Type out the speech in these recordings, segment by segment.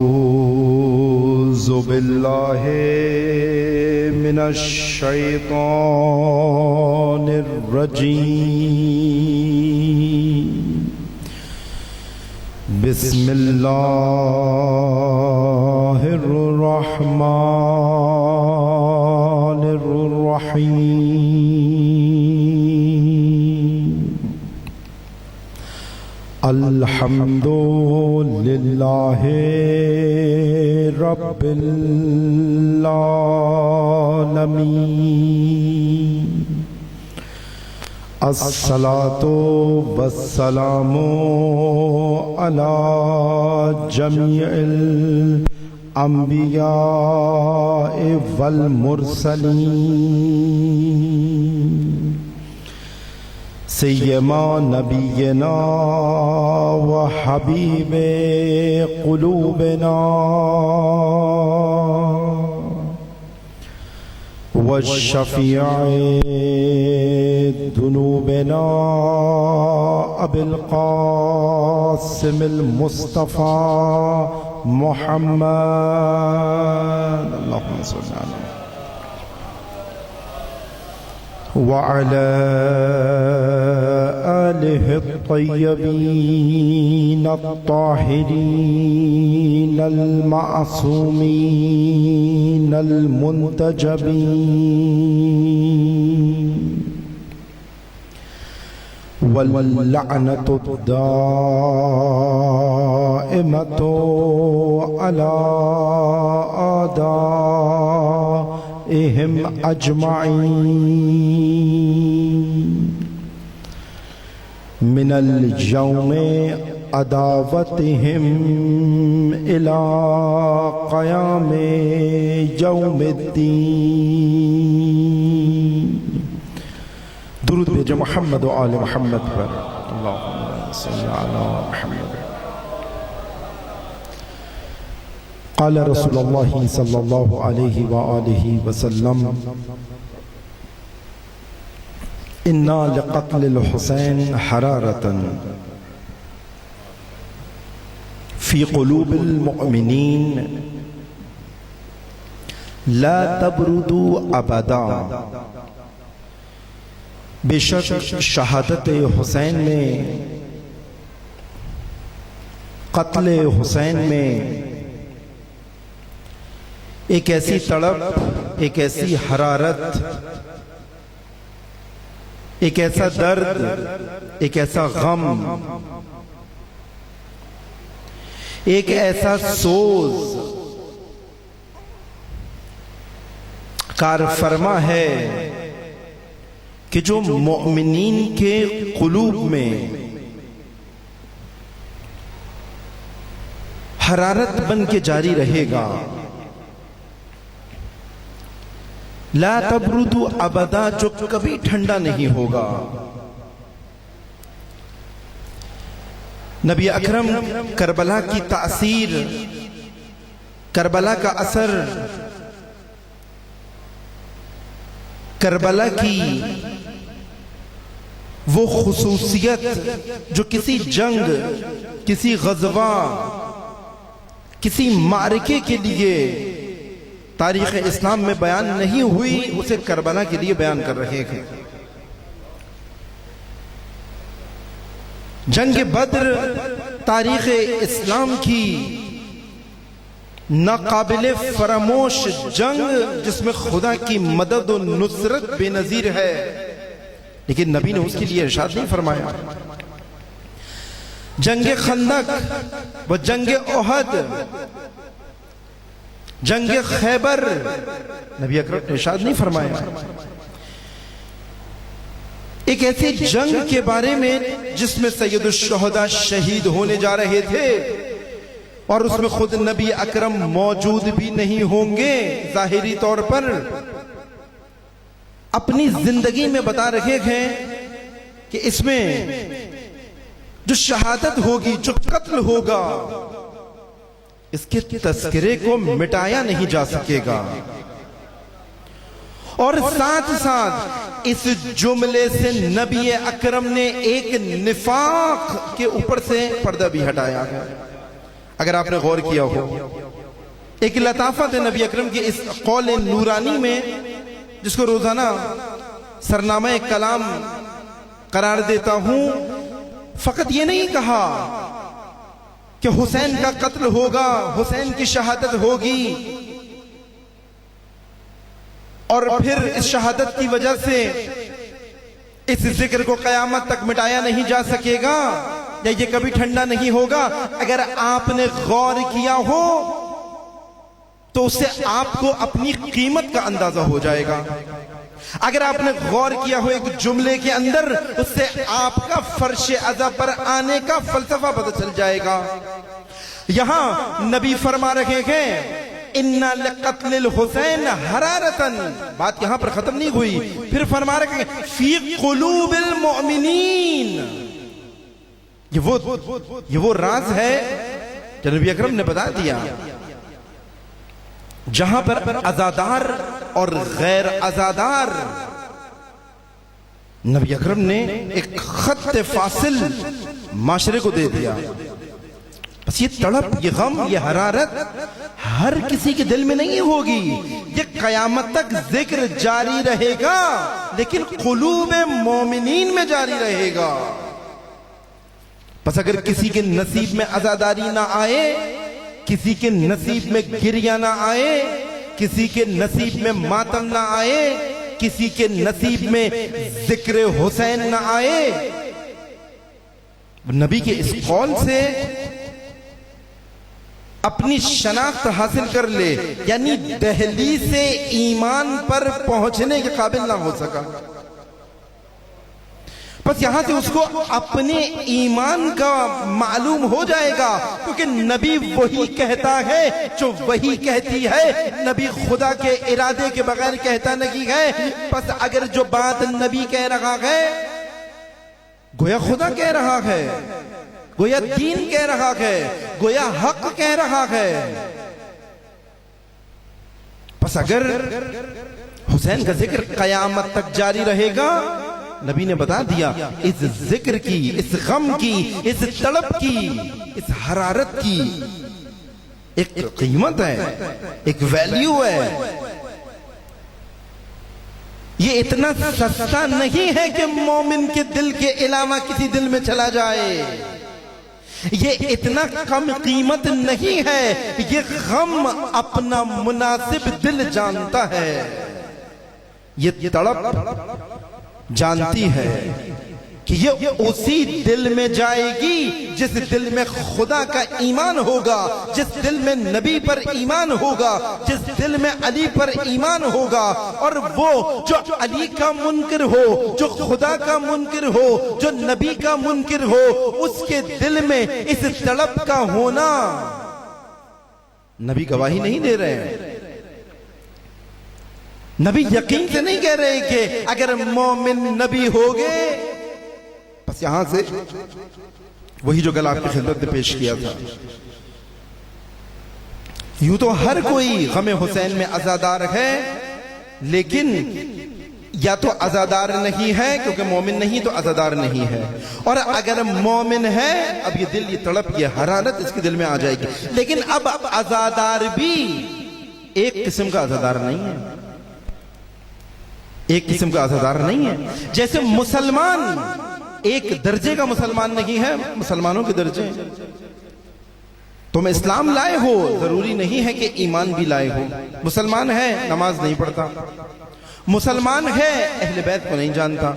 أعوذ بالله من الشيطان الرجيم. بسم الله الرحمن الرحيم. الحمد لله رب العالمين. الصلاة والسلام على جميع الأنبياء والمرسلين. سيما نبينا وحبيب قلوبنا والشفيع ذنوبنا أبي القاسم المصطفى محمد اللهم صل على وعلى آله الطيبين الطاهرين المعصومين المنتجبين. واللعنة الدائمة على أعدائهم أجمعين من اليوم عداوتهم إلى قيام يوم الدين. درود بھیجو محمد و آل محمد پر. اللہم صل علی محمد. قال رسول اللہ صلی اللہ علیہ وآلہ وسلم: اِنَّا لِقَتْلِ الْحُسَيْنِ حَرَارَةً فِي قُلُوبِ الْمُؤْمِنِينَ لَا تَبْرُدُوا أَبَدًا. بے شک شہادت حسین میں، قتل حسین میں ایک ایسی تڑپ، ایک ایسی حرارت، ایک ایسا درد، ایک ایسا غم، ایک ایسا سوز کار فرما ہے کہ جو مومنین کے قلوب میں حرارت بن کے جاری رہے گا. لا تبردو ابدا، جو کبھی ٹھنڈا نہیں ہوگا. نبی اکرم کربلا کی تاثیر، کربلا کا اثر، کربلا کی وہ خصوصیت جو کسی جنگ، کسی غزوہ، کسی معرکے کے لیے تاریخ اسلام میں بیان نہیں ہوئی، اسے کربلا کے لیے بیان کر رہے ہیں. جنگ بدر تاریخ اسلام کی ناقابل فراموش جنگ، جس میں خدا کی مدد و نصرت بے نظیر ہے، لیکن نبی نے اس کے لیے ارشاد نہیں فرمایا. جنگ خندق و جنگ احد، جنگ خیبر، نبی اکرم نے ارشاد نہیں فرمایا. ایک ایسی جنگ کے بارے میں جس میں سید الشہداء شہید ہونے جا رہے تھے، اور اس میں خود نبی اکرم موجود بھی نہیں ہوں گے ظاہری طور پر، اپنی زندگی میں بتا رہے ہیں کہ اس میں جو شہادت ہوگی، جو قتل ہوگا، اس کے تذکرے کو مٹایا نہیں جا سکے گا. اور ساتھ ساتھ اس جملے سے نبی اکرم نے ایک نفاق کے اوپر سے پردہ بھی ہٹایا ہے. اگر آپ نے غور کیا ہو، ایک لطافت ہے نبی اکرم کی اس قول نورانی میں، جس کو روزانہ سرنامہ کلام قرار دیتا ہوں۔ فقط یہ نہیں کہا کہ حسین کا قتل ہوگا، حسین کی شہادت ہوگی، اور پھر اس شہادت کی وجہ سے اس ذکر کو قیامت تک مٹایا نہیں جا سکے گا، یا یہ کبھی ٹھنڈا نہیں ہوگا۔ اگر آپ نے غور کیا ہو تو اس سے آپ کو اپنی قیمت کا اندازہ ہو جائے گا۔ اگر آپ نے غور کیا ہو ایک جملے کے اندر، اس سے آپ کا فرش عزا پر آنے کا فلسفہ پتہ چل جائے گا۔ یہاں نبی فرما رہے ہیں اِنَّ لِقَتْلِ الْحُسَيْنِ حَرَارَةً، بات یہاں پر ختم نہیں ہوئی، پھر فرما رہے ہیں فِي قُلُوبِ الْمُؤْمِنِينَ۔ یہ وہ راز ہے جو نبی اکرم نے بتا دیا، جہاں پر عزادار اور غیر عزادار، نبی اکرم نے ایک خط فاصل معاشرے کو دے دیا۔ بس یہ تڑپ، یہ غم، یہ حرارت ہر کسی کے دل میں نہیں ہوگی، یہ قیامت تک ذکر جاری رہے گا، لیکن قلوب مومنین میں جاری رہے گا۔ بس اگر کسی کے نصیب میں عزاداری نہ آئے، کسی کے نصیب میں گریہ نہ آئے، کسی کے نصیب میں ماتم نہ آئے، کسی کے نصیب میں ذکر حسین نہ آئے، نبی کے اس قول سے اپنی شناخت حاصل کر لے، یعنی دہلیز سے ایمان پر پہنچنے کے قابل نہ ہو سکا۔ بس یہاں سے اس کو اپنے ایمان کا معلوم ہو جائے گا، کیونکہ نبی وہی کہتا ہے جو وہی کہتی ہے، نبی خدا کے ارادے کے بغیر کہتا نہیں ہے۔ بس اگر جو بات نبی کہہ رہا ہے گویا خدا کہہ رہا ہے، گویا دین کہہ رہا ہے، گویا حق کہہ رہا ہے۔ بس اگر حسین کا ذکر قیامت تک جاری رہے گا، نبی نے بتا دیا اس ذکر کی، اس غم کی، اس تڑپ کی، اس حرارت کی ایک قیمت ہے، ایک ویلیو ہے۔ یہ اتنا سستا نہیں ہے کہ مومن کے دل کے علاوہ کسی دل میں چلا جائے، یہ اتنا کم قیمت نہیں ہے، یہ غم اپنا مناسب دل جانتا ہے، یہ تڑپ جانتی ہے کہ یہ اسی دل میں جائے گی جس دل میں خدا کا ایمان ہوگا، جس دل میں نبی پر ایمان ہوگا، جس دل میں علی پر ایمان ہوگا، اور وہ جو علی کا منکر ہو، جو خدا کا منکر ہو، جو نبی کا منکر ہو، اس کے دل میں اس تڑپ کا ہونا، نبی گواہی نہیں دے رہے ہیں، نبی یقین سے نہیں کہہ رہے کہ اگر مومن نبی ہوگے۔ بس یہاں سے وہی جو کل آپ کی خدمت میں پیش کیا تھا، یوں تو ہر کوئی غم حسین میں عزادار ہے، لیکن یا تو عزادار نہیں ہے کیونکہ مومن نہیں تو عزادار نہیں ہے، اور اگر مومن ہے اب یہ دل، یہ تڑپ، یہ حرارت اس کے دل میں آ جائے گی، لیکن اب عزادار بھی ایک قسم کا عزادار نہیں ہے، ایک قسم کا عزادار نہیں ہے۔ جیسے مسلمان ایک درجے کا مسلمان نہیں ہے، مسلمانوں کے درجے، تم اسلام لائے ہو ضروری نہیں ہے کہ ایمان بھی لائے ہو۔ مسلمان ہے نماز نہیں پڑھتا، مسلمان ہے اہل بیت کو نہیں جانتا،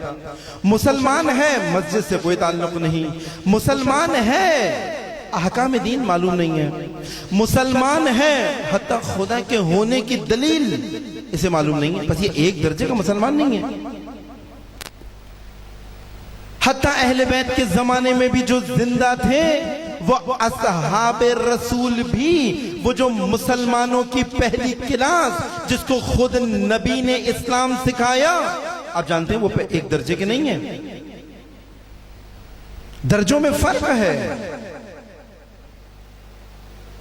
مسلمان ہے مسجد سے کوئی تعلق نہیں، مسلمان ہے احکام دین معلوم نہیں ہے، مسلمان ہے حتی خدا کے ہونے کی دلیل اسے معلوم نہیں ہے۔ بس یہ ایک درجے کا مسلمان نہیں ہے۔ حتی اہل بیت کے زمانے میں بھی جو زندہ تھے، وہ اصحاب رسول بھی، وہ جو مسلمانوں کی پہلی کلاس جس کو خود نبی نے اسلام سکھایا، آپ جانتے ہیں وہ ایک درجے کے نہیں ہیں، درجوں میں فرق ہے۔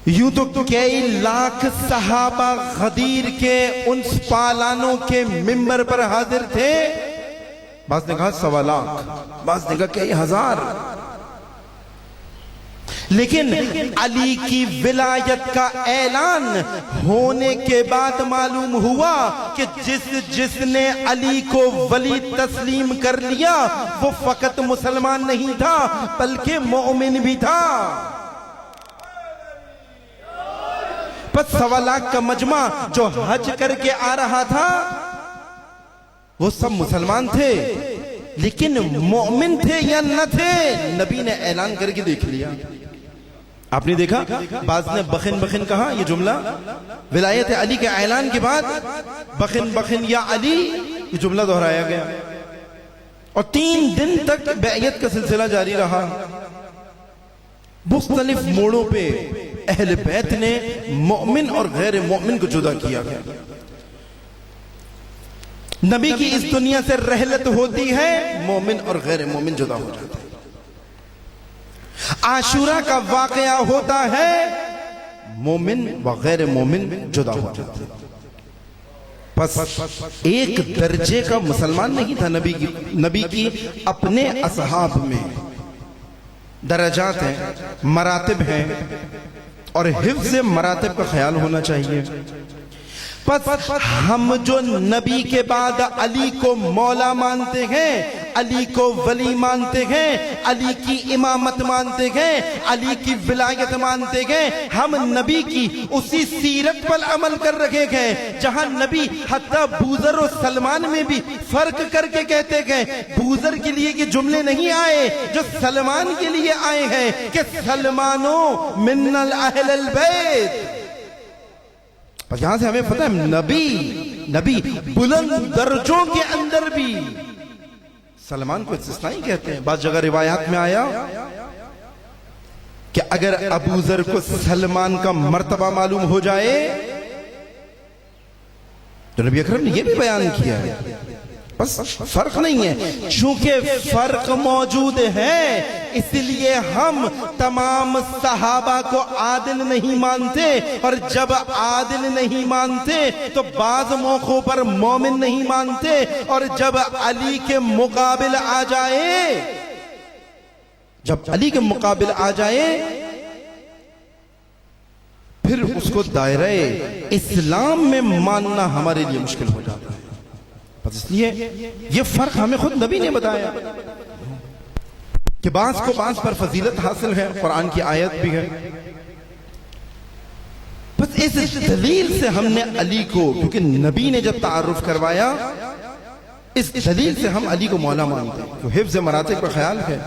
یوں تو کئی لاکھ صحابہ غدیر کے ان پالانوں کے ممبر پر حاضر تھے، بعض نے کہا 1.25 لاکھ، بعض نے کہا کئی ہزار، لیکن علی کی ولایت کا اعلان ہونے کے بعد معلوم ہوا کہ جس نے علی کو ولی تسلیم کر لیا وہ فقط مسلمان نہیں تھا بلکہ مومن بھی تھا۔ پس 1.25 لاکھ کا مجمع جو حج کر کے آ رہا تھا وہ سب مسلمان تھے، لیکن مومن تھے یا نہ تھے نبی نے اعلان کر کے دیکھ لیا۔ آپ نے دیکھا بعض نے بخن بخن کہا، یہ جملہ ولایت علی کے اعلان کے بعد بخن بخن یا علی یہ جملہ دہرایا گیا، اور 3 دن تک بیعت کا سلسلہ جاری رہا۔ مختلف موڑوں پہ اہل بیت نے مومن اور غیر مومن کو جدا کیا گیا۔ نبی کی اس دنیا سے رحلت ہوتی ہے، مومن اور غیر مومن جدا ہو جاتے ہیں۔ عاشورہ کا واقعہ ہوتا ہے، مومن و غیر مومن جدا ہو جاتے ہیں۔ پس ایک درجے کا مسلمان نہیں تھا نبی کی اپنے اصحاب میں درجات ہیں، مراتب ہیں، اور حفظ مراتب کا خیال ہونا چاہیے۔ پس ہم جو نبی کے بعد علی کو مولا مانتے ہیں، علی کو ولی مانتے ہیں، علی کی امامت مانتے ہیں، علی کی ولایت مانتے ہیں، ہم نبی کی اسی سیرت پر عمل کر رہے ہیں جہاں نبی حتیٰ بوذر و سلمان میں بھی فرق کر کے کہتے ہیں۔ بوذر کے لیے یہ جملے نہیں آئے جو سلمان کے لیے آئے ہیں کہ سلمانو من اہل البیت۔ یہاں سے ہمیں پتہ ہے نبی بلند درجوں کے اندر بھی سلمان کو استثنائی کہتے ہیں۔ بعض جگہ روایات میں آیا کہ اگر ابو ذر کو سلمان کا مرتبہ معلوم ہو جائے تو نبی اکرم نے یہ بھی بیان کیا ہے۔ بس فرق نہیں ہے، چونکہ فرق موجود ہے اس لیے ہم تمام صحابہ کو عادل نہیں مانتے، اور جب عادل نہیں مانتے تو بعض موقعوں پر مومن نہیں مانتے، اور جب علی کے مقابل آ جائے پھر اس کو دائرہ اسلام میں ماننا ہمارے لیے مشکل ہو جاتا ہے۔ اس لیے یہ فرق ہمیں خود نبی نے بتایا کہ بعض کو بعض پر فضیلت حاصل ہے، قرآن کی آیت بھی ہے۔ بس اس دلیل سے ہم نے علی کو، کیونکہ نبی نے جب تعارف کروایا، اس دلیل سے ہم علی کو مولا مانتے ہیں، تو حفظ مراتب کا خیال ہے۔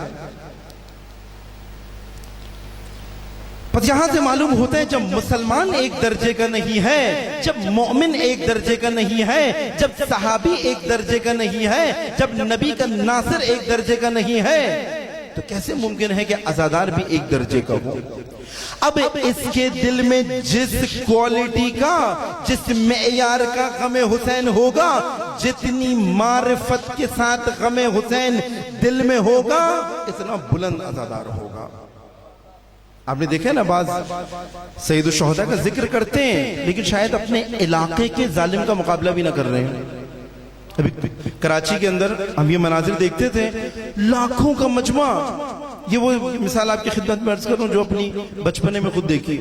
یہاں سے معلوم ہوتا ہے جب مسلمان ایک درجے کا نہیں ہے، جب مومن ایک درجے کا نہیں ہے، جب صحابی ایک درجے کا نہیں ہے، جب نبی کا ناصر ایک درجے کا نہیں ہے، تو کیسے ممکن ہے کہ عزادار بھی ایک درجے کا ہو؟ اب اس کے دل میں جس کوالٹی کا، جس معیار کا غم حسین ہوگا، جتنی معرفت کے ساتھ غم حسین دل میں ہوگا، اتنا بلند عزادار ہوگا۔ آپ نے دیکھا نا بعض سید الشہداء کا ذکر کرتے ہیں لیکن شاید اپنے علاقے کے ظالم کا مقابلہ بھی نہ کر رہے ہیں۔ ابھی کراچی کے اندر ہم یہ مناظر دیکھتے تھے، لاکھوں کا مجمع، یہ وہ مثال آپ کی خدمت میں عرض کروں جو اپنی بچپنے میں خود دیکھی،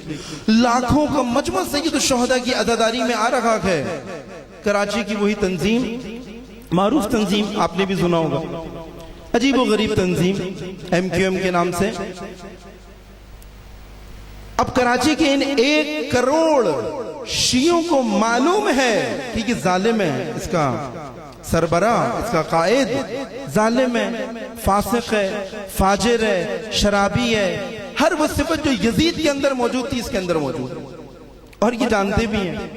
لاکھوں کا مجمع سید الشہداء کی عزاداری میں آ رہا ہے۔ کراچی کی وہی تنظیم، معروف تنظیم آپ نے بھی سنا ہوگا، عجیب و غریب تنظیم MQM کے نام سے۔ اب کراچی کے ان 1 کروڑ شیعوں کو معلوم ہے کہ یہ ظالم ہے، اس کا سربراہ، اس کا قائد ظالم ہے، فاسق ہے، فاجر ہے، شرابی ہے، ہر وہ صفت جو یزید کے اندر موجود تھی اس کے اندر موجود ہے، اور یہ جانتے بھی ہیں۔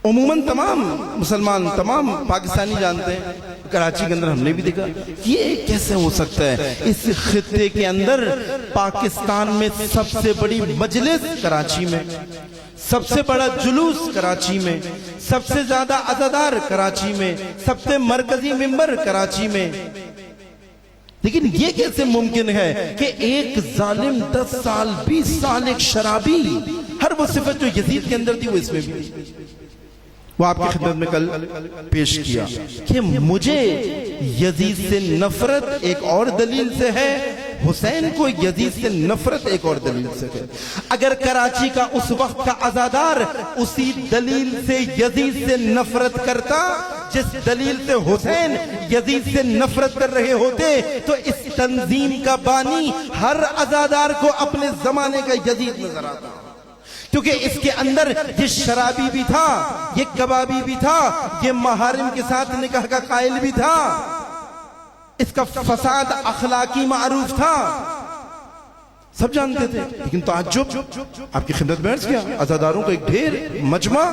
عموماً تمام مسلمان، تمام پاکستانی جانتے ہیں، کراچی کے اندر ہم نے بھی دیکھا یہ کیسے ہو سکتا ہے۔ اس خطے کے اندر پاکستان میں سب سے بڑی مجلس کراچی میں، سب سے بڑا جلوس کراچی میں، سب سے زیادہ عزادار کراچی میں، سب سے مرکزی ممبر کراچی میں، لیکن یہ کیسے ممکن ہے کہ ایک ظالم 10 سال 20 سال ایک شرابی، ہر وہ صفت جو یزید کے اندر تھی وہ اس میں بھی، وہ آپ کی خدمت میں کل پیش کیا کہ مجھے یزید سے نفرت ایک اور دلیل سے ہے، حسین کو یزید سے نفرت ایک اور دلیل سے ہے۔ اگر کراچی کا اس وقت کا عزادار اسی دلیل سے یزید سے نفرت کرتا جس دلیل سے حسین یزید سے نفرت کر رہے ہوتے، تو اس تنظیم کا بانی ہر عزادار کو اپنے زمانے کا یزید نظر آتا، کیونکہ اس کے اندر یہ شرابی بھی تھا، یہ کبابی بھی تھا، یہ محارم کے ساتھ نکاح کا قائل بھی تھا، اس کا فساد اخلاقی معروف تھا، سب جانتے تھے۔ لیکن تعجب، آپ کی خدمت میں عرض کیا، عزاداروں کا ایک ڈھیر مجمع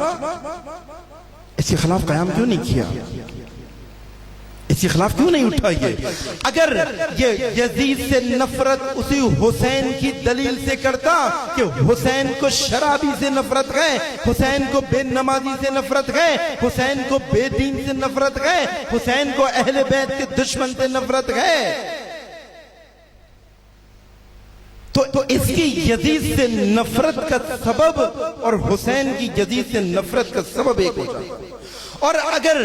اس کے خلاف قیام کیوں نہیں کیا، اس کے خلاف کیوں نہیں اٹھائیے؟ اگر یہ یزید سے نفرت اسی حسین کی دلیل سے کرتا کہ حسین کو شرابی سے نفرت ہے، حسین کو بے نمازی سے نفرت ہے، حسین کو بے دین سے نفرت ہے، حسین کو اہل بیت کے دشمن سے نفرت ہے، تو اس کی یزید سے نفرت کا سبب اور حسین کی یزید سے نفرت کا سبب ایک ہو جائے۔ اور اگر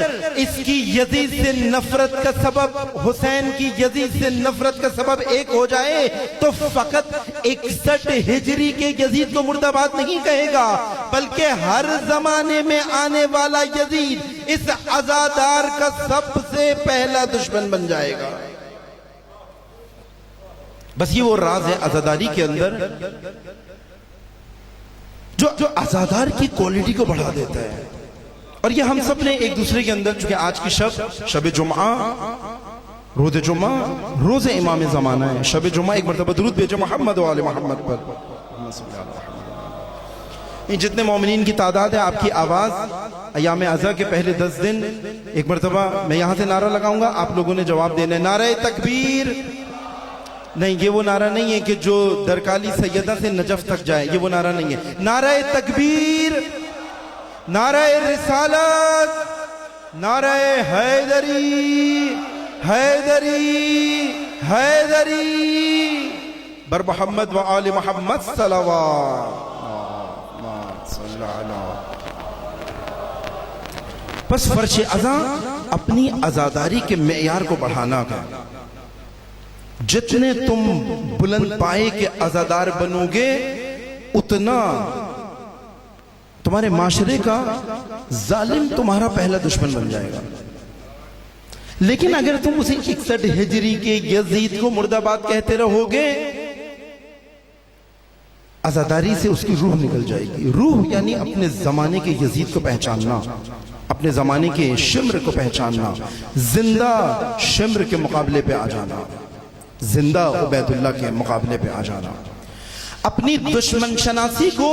اس کی یزید سے نفرت کا سبب حسین کی یزید سے نفرت کا سبب ایک ہو جائے تو فقط 61 ہجری کے یزید کو مرد آباد نہیں کہے گا، بلکہ ہر زمانے میں آنے والا یزید اس عزادار کا سب سے پہلا دشمن بن جائے گا۔ بس یہ وہ راز ہے عزاداری کے اندر جو عزادار کی کوالٹی کو بڑھا دیتا ہے۔ اور یہ ہم سب نے ایک دوسرے کے اندر، چونکہ آج کی شب جمعہ، روز جمعہ روز امام زمانہ ہے، شب جمعہ ایک مرتبہ درود بھیجو محمد و آل محمد پر۔ جتنے مومنین کی تعداد ہے، آپ کی آواز ایام عزا کے پہلے 10 دن ایک مرتبہ میں یہاں سے نعرہ لگاؤں گا، آپ لوگوں نے جواب دینا ہے، نعرہ تکبیر۔ نہیں، یہ وہ نعرہ نہیں ہے کہ جو درکالی سیدہ سے نجف تک جائے، یہ وہ نعرہ نہیں ہے۔ نعرہ تکبیر، نعرہ رسالت، نعرہ حیدری، حیدری، حیدری، بر محمد و آل محمد صلوات۔ بس فرش ازاں اپنی عزاداری کے معیار کو بڑھانا ہے۔ جتنے تم بلند پائے کے عزادار بنو گے، اتنا تمہارے معاشرے کا ظالم تمہارا پہلا دشمن بن جائے گا۔ لیکن اگر تم اسے 61 ہجری کے یزید کو مرد آباد کہتے رہو گے، عزاداری سے اس کی روح نکل جائے گی۔ روح یعنی اپنے زمانے کے یزید کو پہچاننا، اپنے زمانے کے شمر کو پہچاننا، زندہ شمر کے مقابلے پہ آ جانا، زندہ عبید اللہ کے مقابلے پہ آ جانا، اپنی دشمن شناسی کو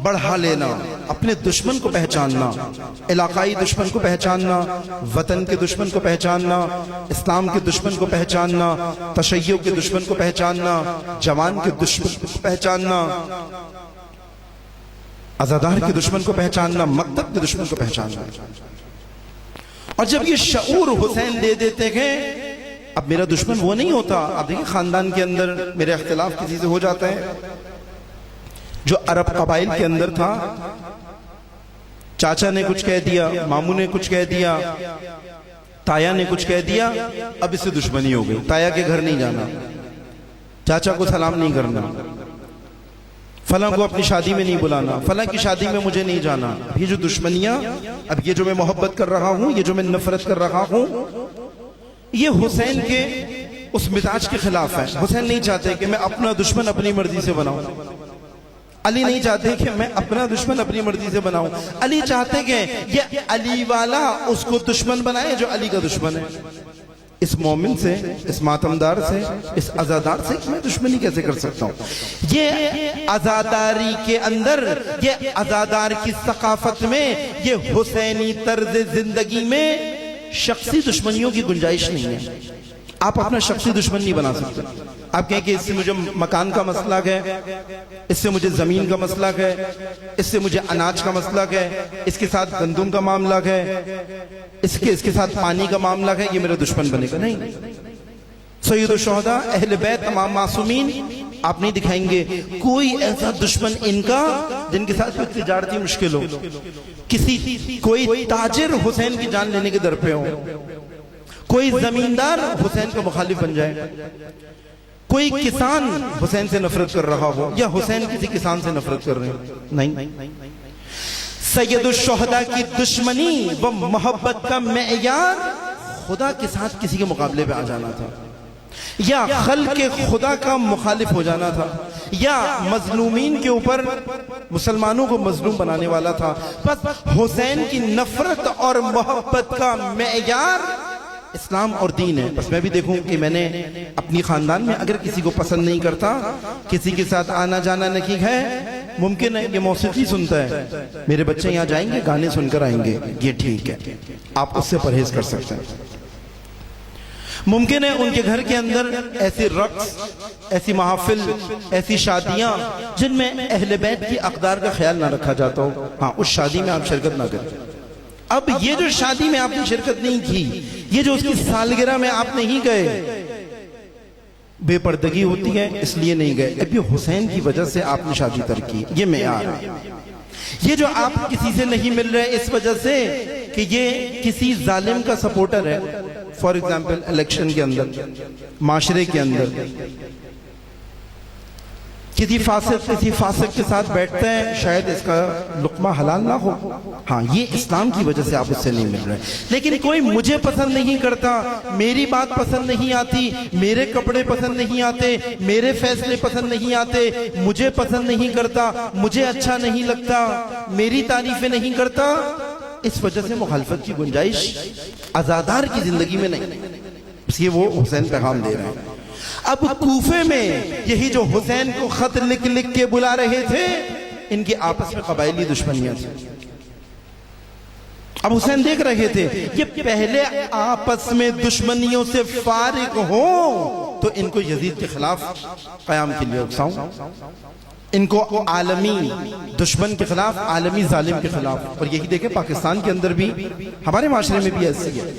بڑھا لینا، اپنے دشمن کو پہچاننا، علاقائی دشمن کو پہچاننا، وطن کے دشمن کو پہچاننا، اسلام کے دشمن کو پہچاننا، تشیع کے دشمن کو پہچاننا، جوان کے دشمن کو پہچاننا، عزادار کے دشمن کو پہچاننا، مکتب کے دشمن کو پہچاننا۔ اور جب یہ شعور حسین دے دیتے گئے، اب میرا دشمن وہ نہیں ہوتا۔ اب دیکھیں خاندان کے اندر میرا اختلاف کسی سے ہو جاتا ہے، جو عرب قبائل کے اندر تھا، چاچا نے کچھ کہہ دیا، ماموں نے کچھ کہہ دیا، تایا نے کچھ کہہ دیا، اب اس سے دشمنی ہو گئی۔ تایا کے گھر نہیں جانا، چاچا کو سلام نہیں کرنا، فلاں کو اپنی شادی میں نہیں بلانا، فلاں کی شادی میں مجھے نہیں جانا۔ یہ جو دشمنیاں، اب یہ جو میں محبت کر رہا ہوں، یہ جو میں نفرت کر رہا ہوں، یہ حسین کے اس مزاج کے خلاف ہے۔ حسین نہیں چاہتے کہ میں اپنا دشمن اپنی مرضی سے بناؤں، علی نہیں چاہتے کہ میں اپنا دشمن اپنی مرضی سے بناؤں، علی چاہتے کہ یہ علی والا اس کو دشمن بنائے جو علی کا دشمن ہے۔ اس مومن سے، اس ماتمدار سے، اس عزادار سے میں دشمنی کیسے کر سکتا ہوں؟ یہ عزاداری کے اندر، یہ عزادار کی ثقافت میں، یہ حسینی طرز زندگی میں شخصی دشمنیوں کی گنجائش نہیں ہے۔ آپ اپنا شخصی دشمن نہیں بنا سکتے۔ آپ کہیں کہ اس سے مجھے مکان کا مسئلہ ہے، اس سے مجھے زمین کا مسئلہ ہے، اس سے مجھے اناج کا مسئلہ ہے، اس کے ساتھ گندم کا معاملہ ہے، اس کے ساتھ پانی کا معاملہ ہے، یہ میرا دشمن بنے گا نہیں۔ سید الشہداء، اہل بیت، تمام معصومین، آپ نہیں دکھائیں گے کوئی ایسا دشمن ان کا جن کے ساتھ کوئی تجارتی مشکل ہو، کوئی تاجر حسین کی جان لینے کے در پہ ہو، کوئی زمیندار حسین کا مخالف بن جائے۔ کوئی کسان حسین سے نفرت کر رہا ہو یا حسین کسی کسان سے نفرت کر رہے ہیں، نہیں۔ سید الشہداء کی دشمنی و محبت کا معیار خدا کے ساتھ کسی کے مقابلے پہ آ جانا تھا، یا خلق خدا کا مخالف ہو جانا تھا، یا مظلومین کے اوپر مسلمانوں کو مظلوم بنانے والا تھا۔ بس حسین کی نفرت اور محبت کا معیار اسلام اور دین ہے۔ بس میں بھی دیکھوں کہ میں نے اپنی خاندان میں اگر کسی کو پسند نہیں کرتا، کسی کے ساتھ آنا جانا نہیں ہے، ممکن ہے یہ موسیقی سنتا ہے، میرے بچے یہاں جائیں گے گانے سن کر آئیں گے، یہ ٹھیک ہے، آپ اس سے پرہیز کر سکتے ہیں۔ ممکن ہے ان کے گھر کے اندر ایسی رقص، ایسی محافل، ایسی شادیاں جن میں اہل بیت کی اقدار کا خیال نہ رکھا جاتا ہو، ہاں اس شادی میں آپ شرکت نہ کریں۔ اب یہ جو شادی میں آپ نے شرکت نہیں کی، یہ جو اس کی سالگرہ میں آپ نہیں گئے، بے پردگی ہوتی ہے اس لیے نہیں گئے، اب یہ حسین کی وجہ سے آپ نے شادی ترک کی، یہ معیار ہے۔ یہ جو آپ کسی سے نہیں مل رہے اس وجہ سے کہ یہ کسی ظالم کا سپورٹر ہے، فار ایگزامپل الیکشن کے اندر، معاشرے کے اندر کسی فاسق کے ساتھ بیٹھتا ہے، شاید اس کا لقمہ حلال نہ ہو، ہاں یہ اسلام کی وجہ سے آپ اس سے نہیں مل رہے۔ لیکن کوئی مجھے پسند نہیں کرتا، میری بات پسند نہیں آتی، میرے کپڑے پسند نہیں آتے، میرے فیصلے پسند نہیں آتے، مجھے پسند نہیں کرتا، مجھے اچھا نہیں لگتا، میری تعریفیں نہیں کرتا، اس وجہ سے مخالفت کی گنجائش عزادار کی زندگی میں نہیں۔ اس یہ وہ حسین پیغام دے رہے ہیں۔ اب کوفے میں یہی جو حسین کو خط لکھ لکھ کے بلا رہے تھے، ان کی آپس میں قبائلی دشمنیاں تھیں۔ اب حسین دیکھ رہے تھے یہ پہلے آپس میں دشمنیوں سے فارغ ہوں تو ان کو یزید کے خلاف قیام کے لیے اکساؤں، ان کو عالمی دشمن کے خلاف، عالمی ظالم کے خلاف۔ اور یہی دیکھیں پاکستان کے اندر بھی، ہمارے معاشرے میں بھی ایسی ہے۔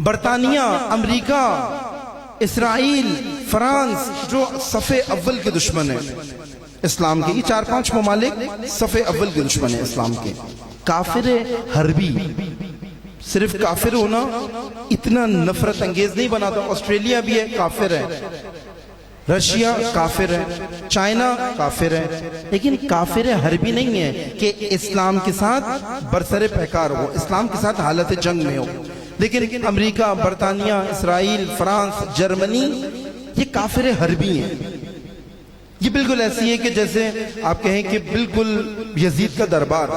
برطانیہ، امریکہ، اسرائیل، فرانس جو صف اول کے دشمن ہیں اسلام کے، یہ 4-5 ممالک صف اول کے دشمن ہیں اسلام کے۔ کافر حربی، صرف کافر ہونا اتنا نفرت انگیز نہیں بناتا۔ آسٹریلیا بھی ہے، کافر ہے، رشیا کافر ہے، چائنا کافر ہے، لیکن کافر حربی نہیں ہے کہ اسلام کے ساتھ برسر پیکار ہو، اسلام کے ساتھ حالت جنگ میں ہو۔ لیکن امریکہ، برطانیہ، اسرائیل، فرانس، جرمنی یہ کافر حربی ہیں۔ یہ بالکل ایسی ہے کہ جیسے آپ کہیں کہ بالکل یزید کا دربار،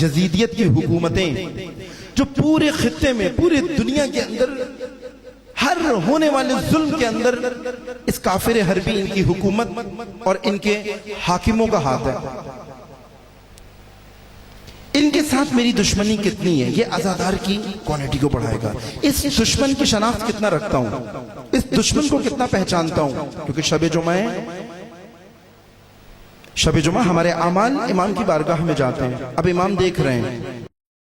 یزیدیت کی حکومتیں جو پورے خطے میں، پوری دنیا کے اندر ہر ہونے والے ظلم کے اندر اس کافر حربی ان کی حکومت اور ان کے حاکموں کا ہاتھ ہے۔ ان کے ساتھ میری دشمنی کتنی ہے، یہ عزادار کی کوالٹی کو بڑھائے گا۔ اس دشمن کی شناخت کتنا رکھتا ہوں، اس دشمن کو کتنا پہچانتا ہوں، کیونکہ شب جمعہ ہے، شب جمعہ ہمارے اعمال امام کی بارگاہ میں جاتے ہیں۔ اب امام دیکھ رہے ہیں